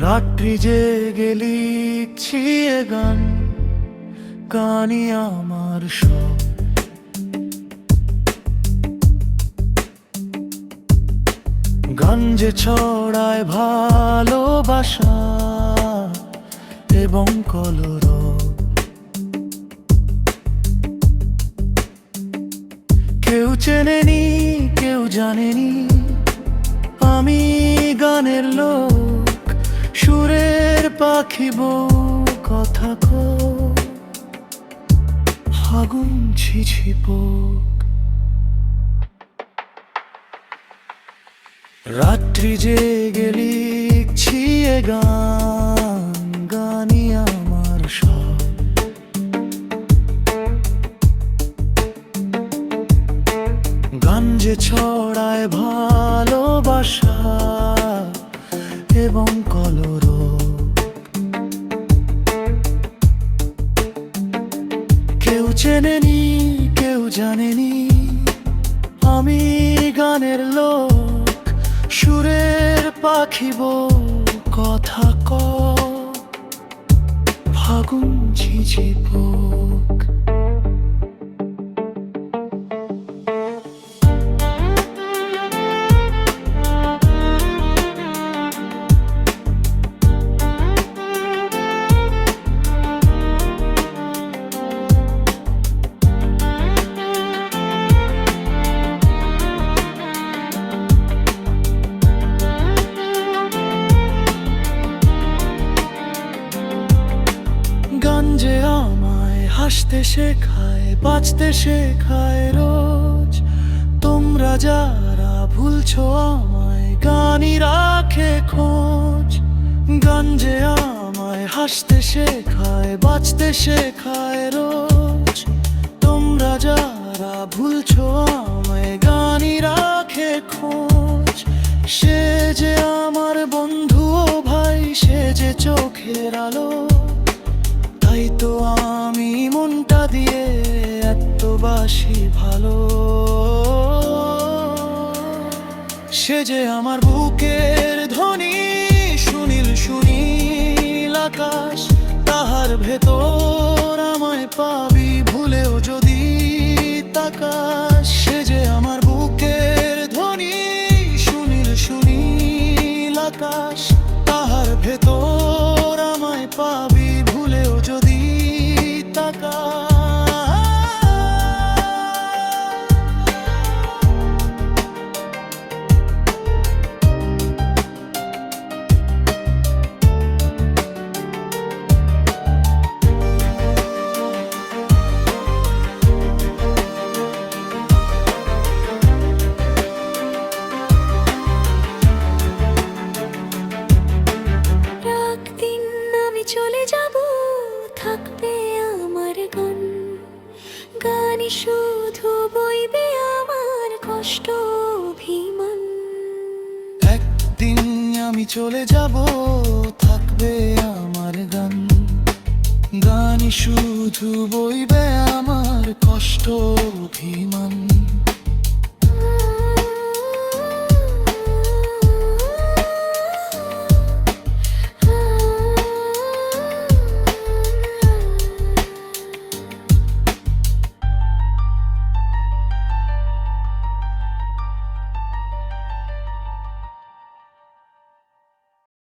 রাত্রি জেগে লিখছি এ গান, গানই আমার সব। গান যে ছড়ায় ভালোবাসা এবং কলরব। কেউ চেনেনি, কেউ জানেনি, আমি গানের লোক, সুরের পাখি বউ কথা কো, ফাগুন ঝিঝি পোক। রাত্রি জেগে লিখছি এ গান, গানই আমার সব। গান যে ছড়ায় ভালোবাসা এবং কলরব। কেউ চেনেনি, কেউ জানেনি, আমি গানের লোক, সুরের পাখি বউ কথা ক, ফাগুন ঝিঝি পোক। গান যে আমায় হাসতে শেখায়, বাঁচতে শেখায় রোজ। তোমরা যারা ভুলছো আমায়, গানই রাখে খোঁজ। গান যে আমায় হাসতে শেখায়, বাঁচতে শেখায় রোজ। তোমরা যারা ভুলছো আমায়, গানই রাখে খোঁজ। সে যে আমার বন্ধু ও ভাই, সে যে চোখের আলো, তাই তো আমি মনটা দিয়ে এত বাসি ভালো। সে যে আমার বুকের ধ্বনি, সুনীল সুনীল আকাশ, তাহার ভেতর আমায় পাবি ভুলেও যদি তাকাস। সে যে আমার বুকের ধ্বনি, সুনীল সুনীল আকাশ, তাহার ভেতর আমায় পাবি ভুলেও যদি তাকাস। চলে যাব, থাকবে আমার গান, গানই শুধু বইবে আমার কষ্ট অভিমান। একদিন আমি চলে যাব, থাকবে আমার গান, গানই শুধু বইবে আমার কষ্ট অভিমান।